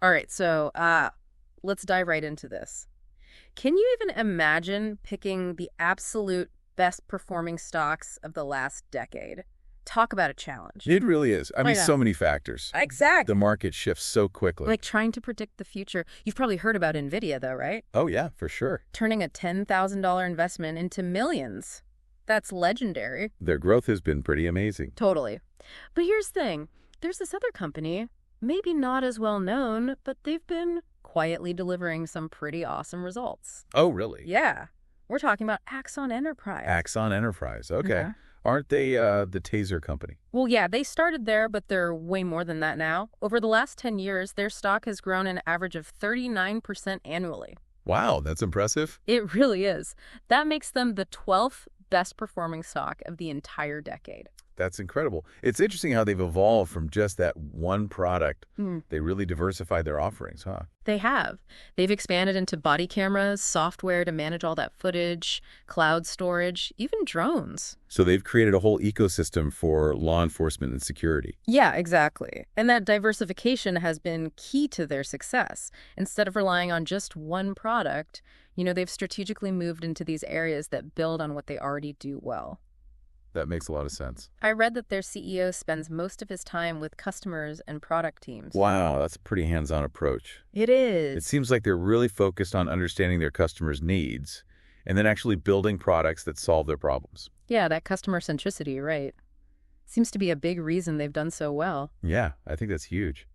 All right, so let's dive right into this. Can you even imagine picking the absolute best performing stocks of the last decade? Talk about a challenge. It really is. I I mean, know. so many factors. The Exactly. market shifts so quickly. Like trying to predict the future. You've probably heard about Nvidia, though, right? Oh, yeah, for sure. Turning a $10,000 investment into millions. That's legendary. Their growth has been pretty amazing. Totally. But here's the thing. There's this other company, maybe not as well known, but they've been quietly delivering some pretty awesome results. Oh, really? Yeah. We're talking about Axon Enterprise. Axon Enterprise. Okay. Yeah. Aren't they the taser company? Well, yeah, they started there, but they're way more than that now. Over the last 10 years, their stock has grown an average of 39% annually. Wow, that's impressive. It really is. That makes them the 12th best performing stock of the entire decade. That's incredible. It's interesting how they've evolved from just that one product. Hmm. They really diversified their offerings, huh? They have. They've expanded into body cameras, software to manage all that footage, cloud storage, even drones. So they've created a whole ecosystem for law enforcement and security. Yeah, exactly. And that diversification has been key to their success. Instead of relying on just one product, they've strategically moved into these areas that build on what they already do well. That makes a lot of sense. I read that their CEO spends most of his time with customers and product teams. Wow, that's a pretty hands-on approach. It It is. seems like they're really focused on understanding their customers' needs and then actually building products that solve their problems. Yeah, that customer centricity, right. Seems to be a big reason they've done so well. Yeah, I think that's huge.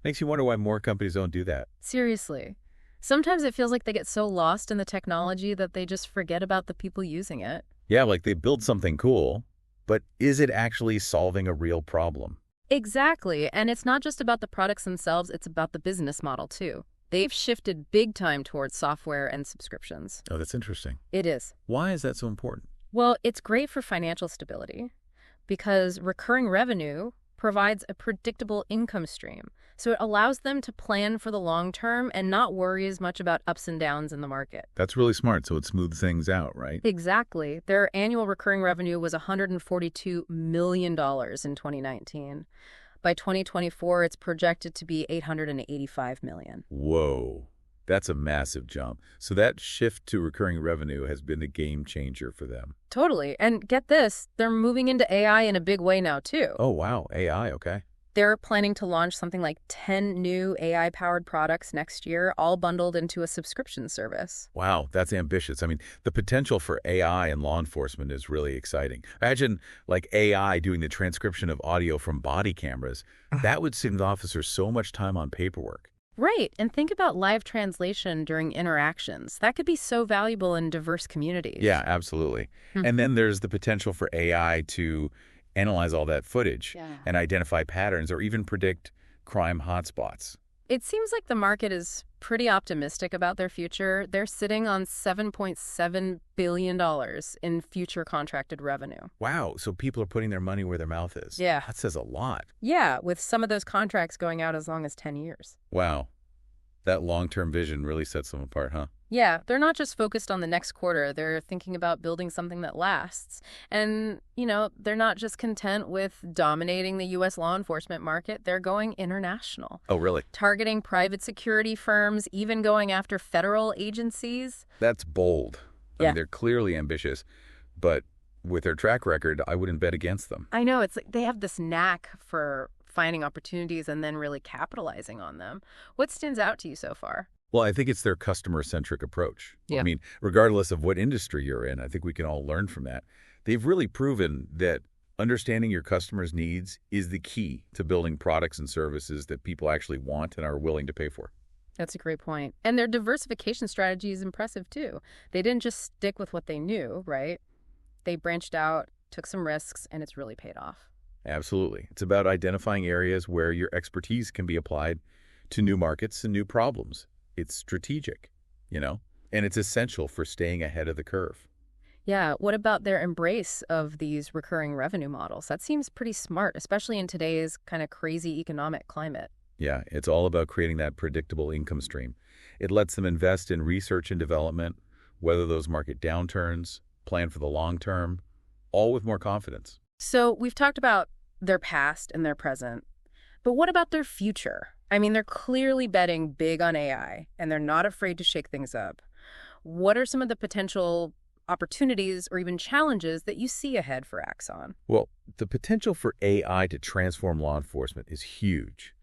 Makes you wonder why more companies don't do that. Seriously. Sometimes it feels like they get so lost in the technology that they just forget about the people using it. Yeah, like they build something cool, but is it actually solving a real problem? Exactly. And it's not just about the products themselves, it's about the business model too. They've shifted big time towards software and subscriptions. Oh, that's interesting. It is. Why is that so important? Well, it's great for financial stability because recurring revenue provides a predictable income stream. So it allows them to plan for the long term and not worry as much about ups and downs in the market. That's really smart, so it smooths things out, right? Exactly. Their annual recurring revenue was $142 million in 2019. By 2024, it's projected to be $885 million. Whoa, that's a massive jump. So that shift to recurring revenue has been a game changer for them. Totally. And get this, they're moving into AI in a big way now, too. Oh, wow, AI, okay. They're planning to launch something like 10 new AI-powered products next year, all bundled into a subscription service. Wow, that's ambitious. I mean, the potential for AI in law enforcement is really exciting. Imagine like AI doing the transcription of audio from body cameras. That would save officers so much time on paperwork. Right. And think about live translation during interactions. That could be so valuable in diverse communities. Yeah, absolutely. And then there's the potential for AI to analyze all that footage Yeah. and identify patterns or even predict crime hotspots. It seems like the market is pretty optimistic about their future. They're sitting on $7.7 billion in future contracted revenue. Wow, so people are putting their money where their mouth is. Yeah. That says a lot. Yeah, with some of those contracts going out as long as 10 years. Wow, that long-term vision really sets them apart, huh? Yeah, they're not just focused on the next quarter. They're thinking about building something that lasts. And, they're not just content with dominating the U.S. law enforcement market. They're going international, Oh, really? targeting private security firms, even going after federal agencies. That's bold. I Yeah. mean, they're clearly ambitious, but with their track record, I wouldn't bet against them. I know, it's like they have this knack for finding opportunities and then really capitalizing on them. What stands out to you so far? Well, I think it's their customer-centric approach. Yeah. I mean, regardless of what industry you're in, I think we can all learn from that. They've really proven that understanding your customers' needs is the key to building products and services that people actually want and are willing to pay for. That's a great point. And their diversification strategy is impressive, too. They didn't just stick with what they knew, right? They branched out, took some risks, and it's really paid off. Absolutely. It's about identifying areas where your expertise can be applied to new markets and new problems. It's strategic, and it's essential for staying ahead of the curve. Yeah, what about their embrace of these recurring revenue models? That seems pretty smart, especially in today's kind of crazy economic climate. Yeah, it's all about creating that predictable income stream. It lets them invest in research and development, weather those market downturns, plan for the long term, all with more confidence. So we've talked about their past and their present, but what about their future? I mean, they're clearly betting big on AI, and they're not afraid to shake things up. What are some of the potential opportunities or even challenges that you see ahead for Axon? Well, the potential for AI to transform law enforcement is huge,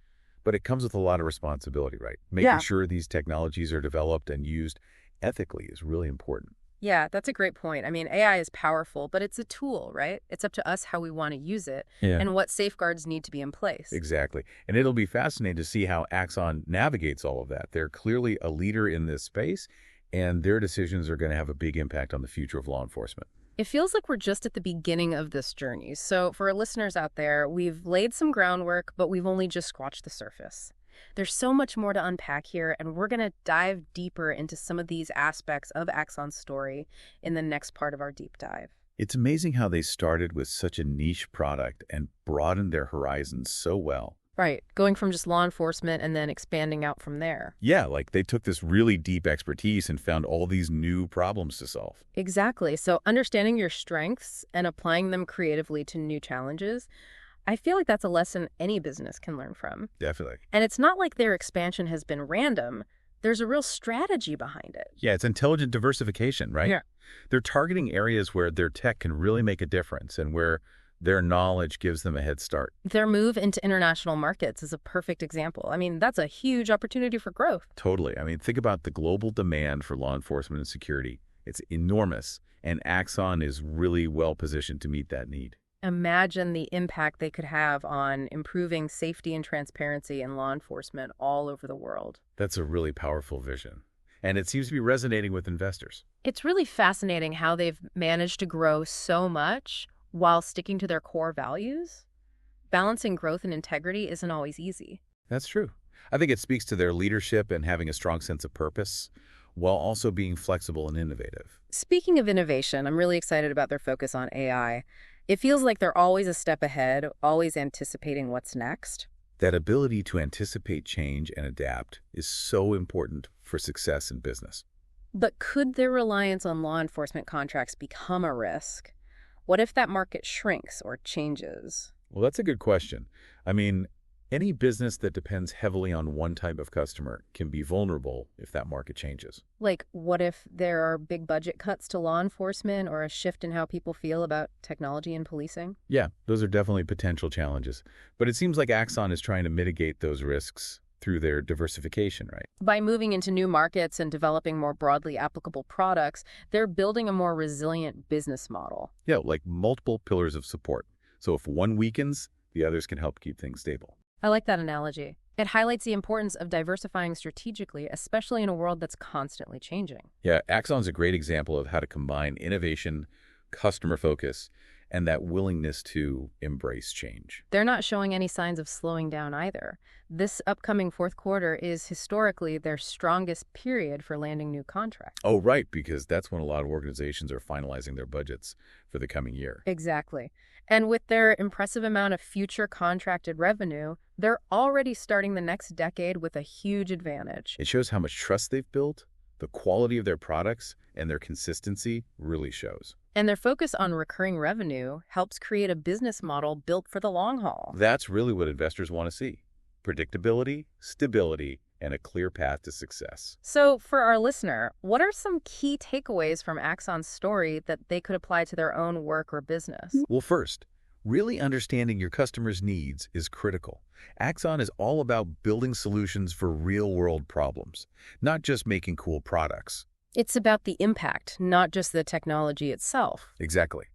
but it comes with a lot of responsibility, right? Making Yeah. sure these technologies are developed and used ethically is really important. Yeah, that's a great point. I mean, AI is powerful, but it's a tool, right? It's up to us how we want to use it Yeah. and what safeguards need to be in place. Exactly. And it'll be fascinating to see how Axon navigates all of that. They're clearly a leader in this space, and their decisions are going to have a big impact on the future of law enforcement. It feels like we're just at the beginning of this journey. So, for our listeners out there, we've laid some groundwork, but we've only just scratched the surface. There's so much more to unpack here, and we're going to dive deeper into some of these aspects of Axon's story in the next part of our deep dive. It's amazing how they started with such a niche product and broadened their horizons so well. Right, going from just law enforcement and then expanding out from there. Yeah, like they took this really deep expertise and found all these new problems to solve. Exactly. So, understanding your strengths and applying them creatively to new challenges, I feel like that's a lesson any business can learn from. Definitely. And it's not like their expansion has been random. There's a real strategy behind it. Yeah, it's intelligent diversification, right? Yeah. They're targeting areas where their tech can really make a difference and where their knowledge gives them a head start. Their move into international markets is a perfect example. I mean, that's a huge opportunity for growth. Totally. I mean, think about the global demand for law enforcement and security. It's enormous, and Axon is really well positioned to meet that need. Imagine the impact they could have on improving safety and transparency in law enforcement all over the world. That's a really powerful vision, and it seems to be resonating with investors. It's really fascinating how they've managed to grow so much while sticking to their core values. Balancing growth and integrity isn't always easy. That's true. I think it speaks to their leadership and having a strong sense of purpose while also being flexible and innovative. Speaking of innovation, I'm really excited about their focus on AI. It feels like they're always a step ahead, always anticipating what's next. That ability to anticipate change and adapt is so important for success in business. But could their reliance on law enforcement contracts become a risk? What if that market shrinks or changes? Well, that's a good question. I mean, any business that depends heavily on one type of customer can be vulnerable if that market changes. Like, what if there are big budget cuts to law enforcement or a shift in how people feel about technology and policing? Yeah, those are definitely potential challenges. But it seems like Axon is trying to mitigate those risks through their diversification, right? By moving into new markets and developing more broadly applicable products, they're building a more resilient business model. Yeah, like multiple pillars of support. So if one weakens, the others can help keep things stable. I like that analogy. It highlights the importance of diversifying strategically, especially in a world that's constantly changing. Yeah, Axon's a great example of how to combine innovation, customer focus, and that willingness to embrace change. They're not showing any signs of slowing down either. This upcoming fourth quarter is historically their strongest period for landing new contracts. Oh, right, because that's when a lot of organizations are finalizing their budgets for the coming year. Exactly. And with their impressive amount of future contracted revenue, they're already starting the next decade with a huge advantage. It shows how much trust they've built, the quality of their products, and their consistency really shows. And their focus on recurring revenue helps create a business model built for the long haul. That's really what investors want to see. Predictability, stability, and a clear path to success. So, for our listener, what are some key takeaways from Axon's story that they could apply to their own work or business? Well, first, really understanding your customers' needs is critical. Axon is all about building solutions for real-world problems, not just making cool products. It's about the impact, not just the technology itself. Exactly.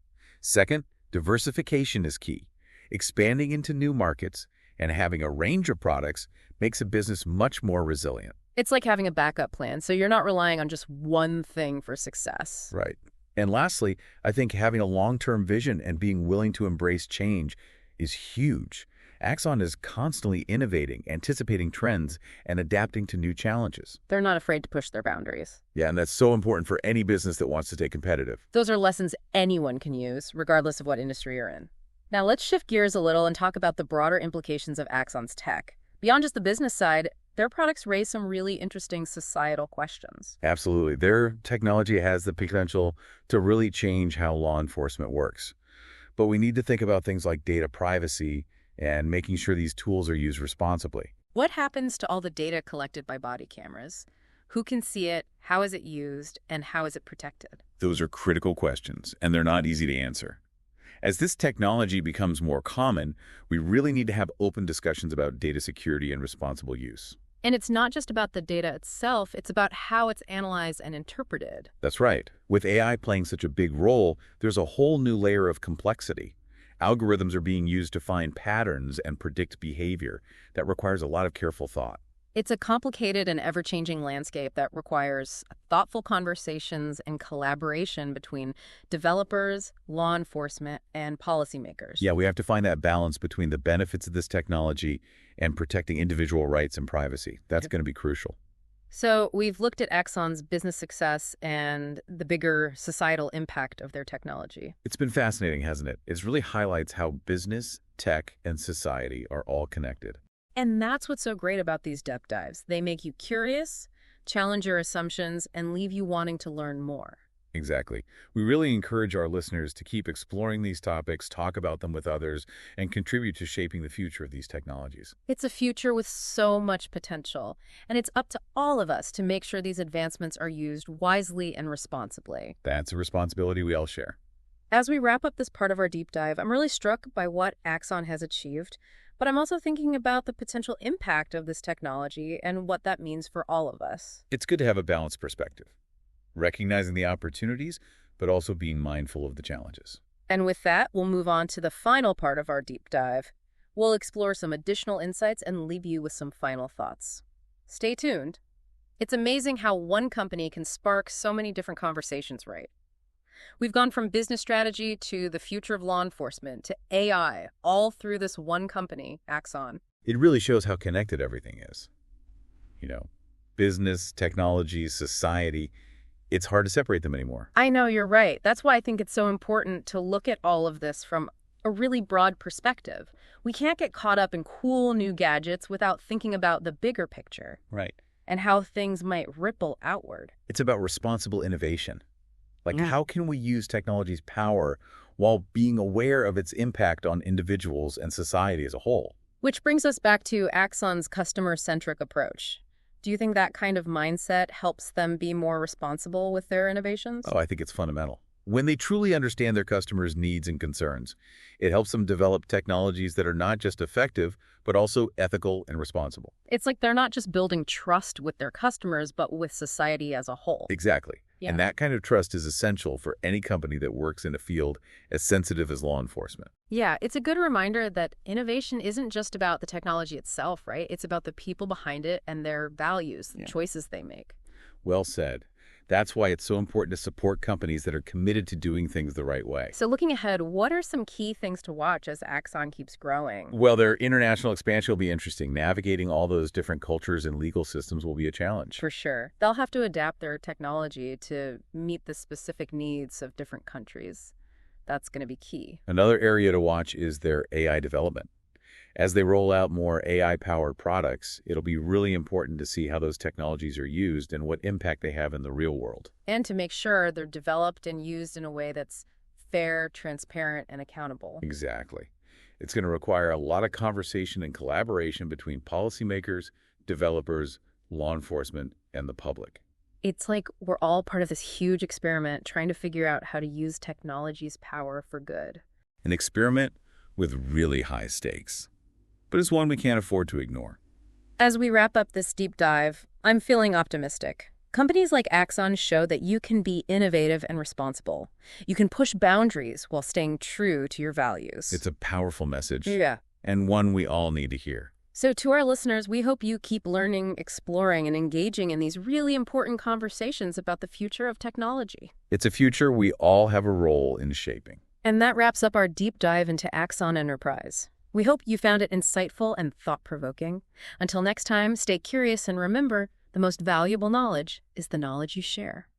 Second, diversification is key. Expanding into new markets and having a range of products makes a business much more resilient. It's like having a backup plan, so you're not relying on just one thing for success. Right. And lastly, I think having a long-term vision and being willing to embrace change is huge. Axon is constantly innovating, anticipating trends, and adapting to new challenges. They're not afraid to push their boundaries. Yeah, and that's so important for any business that wants to stay competitive. Those are lessons anyone can use, regardless of what industry you're in. Now let's shift gears a little and talk about the broader implications of Axon's tech. Beyond just the business side, their products raise some really interesting societal questions. Absolutely. Their technology has the potential to really change how law enforcement works. But we need to think about things like data privacy and making sure these tools are used responsibly. What happens to all the data collected by body cameras? Who can see it? How is it used? And how is it protected? Those are critical questions, and they're not easy to answer. As this technology becomes more common, we really need to have open discussions about data security and responsible use. And it's not just about the data itself, it's about how it's analyzed and interpreted. That's right. With AI playing such a big role, there's a whole new layer of complexity. Algorithms are being used to find patterns and predict behavior. That requires a lot of careful thought. It's a complicated and ever-changing landscape that requires thoughtful conversations and collaboration between developers, law enforcement, and policymakers. Yeah, we have to find that balance between the benefits of this technology and protecting individual rights and privacy. That's going to be crucial. So we've looked at Axon's business success and the bigger societal impact of their technology. It's been fascinating, hasn't it? It really highlights how business, tech, and society are all connected. And that's what's so great about these depth dives. They make you curious, challenge your assumptions, and leave you wanting to learn more. Exactly. We really encourage our listeners to keep exploring these topics, talk about them with others, and contribute to shaping the future of these technologies. It's a future with so much potential, and it's up to all of us to make sure these advancements are used wisely and responsibly. That's a responsibility we all share. As we wrap up this part of our deep dive, I'm really struck by what Axon has achieved, but I'm also thinking about the potential impact of this technology and what that means for all of us. It's good to have a balanced perspective, recognizing the opportunities, but also being mindful of the challenges. And with that, we'll move on to the final part of our deep dive. We'll explore some additional insights and leave you with some final thoughts. Stay tuned. It's amazing how one company can spark so many different conversations, right? We've gone from business strategy to the future of law enforcement to AI, all through this one company, Axon. It really shows how connected everything is. Business, technology, society. It's hard to separate them anymore. I know, you're right. That's why I think it's so important to look at all of this from a really broad perspective. We can't get caught up in cool new gadgets without thinking about the bigger picture. Right. And how things might ripple outward. It's about responsible innovation. How can we use technology's power while being aware of its impact on individuals and society as a whole? Which brings us back to Axon's customer-centric approach. Do you think that kind of mindset helps them be more responsible with their innovations? Oh, I think it's fundamental. When they truly understand their customers' needs and concerns, it helps them develop technologies that are not just effective, but also ethical and responsible. It's like they're not just building trust with their customers, but with society as a whole. Exactly. Yeah. And that kind of trust is essential for any company that works in a field as sensitive as law enforcement. Yeah, it's a good reminder that innovation isn't just about the technology itself, right? It's about the people behind it and their values, the choices they make. Well said. That's why it's so important to support companies that are committed to doing things the right way. So looking ahead, what are some key things to watch as Axon keeps growing? Well, their international expansion will be interesting. Navigating all those different cultures and legal systems will be a challenge. For sure. They'll have to adapt their technology to meet the specific needs of different countries. That's going to be key. Another area to watch is their AI development. As they roll out more AI-powered products, it'll be really important to see how those technologies are used and what impact they have in the real world. And to make sure they're developed and used in a way that's fair, transparent, and accountable. Exactly. It's going to require a lot of conversation and collaboration between policymakers, developers, law enforcement, and the public. It's like we're all part of this huge experiment trying to figure out how to use technology's power for good. An experiment with really high stakes, but it's one we can't afford to ignore. As we wrap up this deep dive, I'm feeling optimistic. Companies like Axon show that you can be innovative and responsible. You can push boundaries while staying true to your values. It's a powerful message. Yeah. And one we all need to hear. So to our listeners, we hope you keep learning, exploring, and engaging in these really important conversations about the future of technology. It's a future we all have a role in shaping. And that wraps up our deep dive into Axon Enterprise. We hope you found it insightful and thought-provoking. Until next time, stay curious and remember, the most valuable knowledge is the knowledge you share.